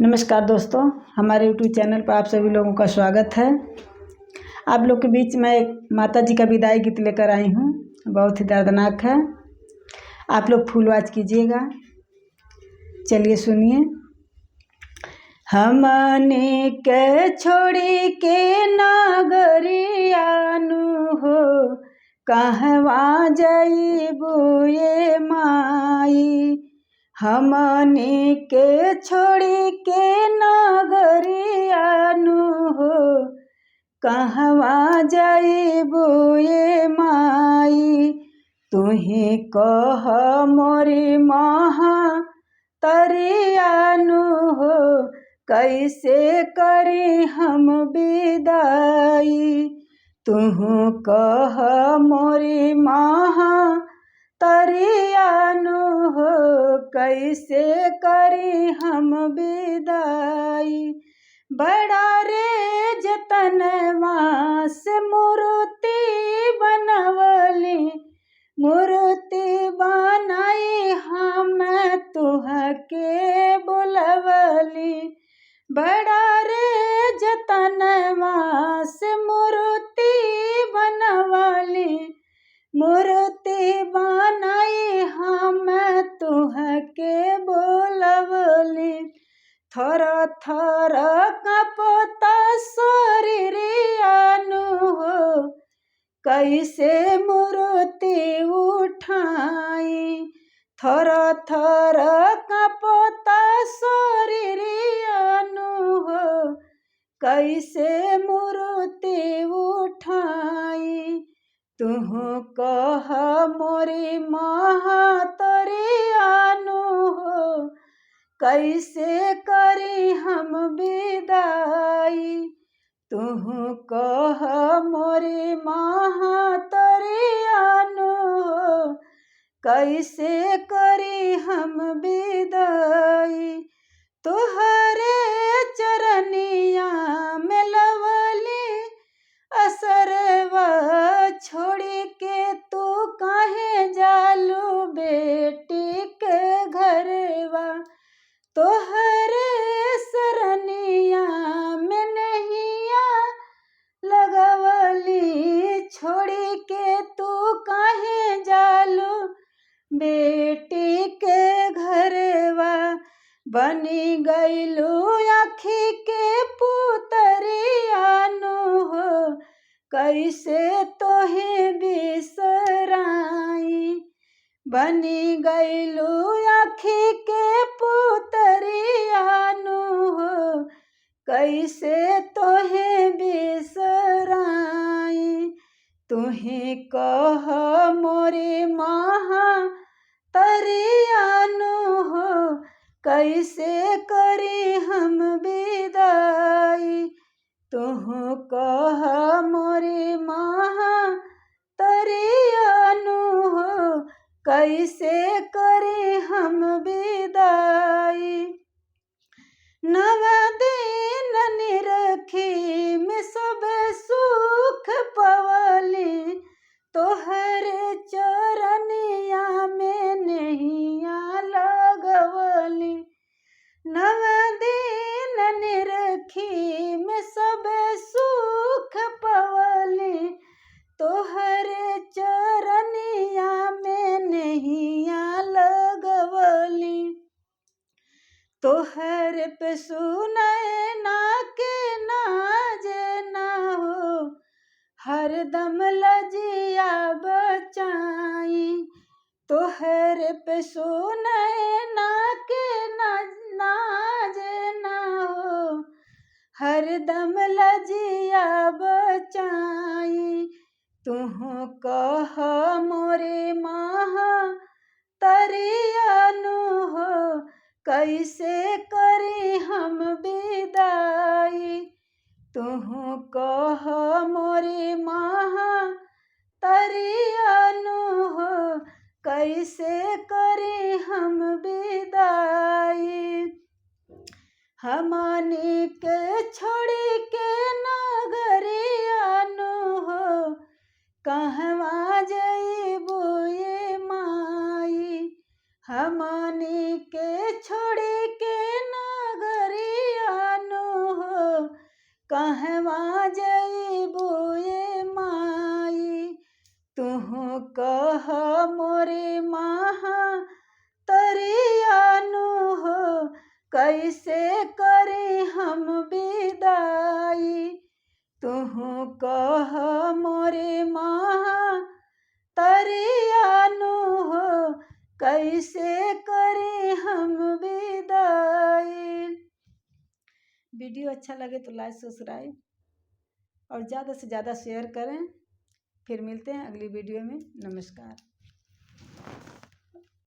नमस्कार दोस्तों, हमारे यूट्यूब चैनल पर आप सभी लोगों का स्वागत है। आप लोग के बीच में एक माता जी का विदाई गीत लेकर आई हूँ। बहुत ही दर्दनाक है। आप लोग फुल वॉच कीजिएगा। चलिए सुनिए। हमने के छोड़ी के नागरियानु हो, कहवा जाइबू ये माई। हमने के छोड़ी के नागरियानु हो, कहवा जाइबू ये माई। तुही कह मोरी महा तरियानु हो, कैसे करी हम विदाई। तुहू कह मोरी महा तरियानु हो, कैसे करी हम विदाई। बड़ा रे जतनवा से मूर्ति बनवली, मूर्ति बनाई हम तुहके बुलवली। बड़ा रे जतनवा से मूर्ति बनवली, मूर्ति बनाई हम तुहके बुलवली। थर थर कपता शरीरियानु हो, कैसे मूर्ति उठाई। थर थर कपता शरीरियानु हो, कैसे मूर्ति उठाई। तुहू कह मोरी महा तरियानु हो, कैसे करी हम विदाई। तुहू कह मोरी महा तरियानु हो, कैसे करी हम विदाई। तुहरे चरनिया में लवली असरवा, छोड़ी के तू काहे जालू बेटी के घरवा। तोहरे सरनिया में नहिया लगवली, छोड़ी के तू काहे जालू बेटी के घरवा। बनी गईलू आँखी के पुतरियानु हो, कैसे तोहे बिसराई। बनी गईलू आँखी के पुतरियानु हो, कैसे तोहे बिसराई। तुही कह मोरी महा तरियानु हो, कैसे करी हम विदाई। तुहू कह मोरी महा तरियानु हो, कैसे करी हम विदाई। नव दिन निरखी में सब सुख पवली, तोहर चरनिया में नहिया लगवली। नव दिन निरखी में सब सुख पवली, तोहर चरनिया में नहिया लगवली। तोहर पे सुनय ना के नाज ना हो, हरदम लजिया बचाई। तोहर पे सुनय ना के नाज ना हो, हरदम लजिया बचाई। तुहू कह मोरे महा तरियानु हो, कैसे करी हम विदाई। तुहू कह मोरी महा तरियानु हो, कैसे करी हम विदाई। हमनी के छोड़ी के नागरियानु हो, कहवा जाइबू ये माई। हमनी के छोड़ी के नागरिया मोरे महातरियानु हो, कैसे करे हम विदाई। तुहु कह मोरे महातरियानु हो, कैसे करे हम विदाई। वीडियो अच्छा लगे तो लाइक सब्सक्राइब और ज़्यादा से ज़्यादा शेयर करें। फिर मिलते हैं अगली वीडियो में। नमस्कार।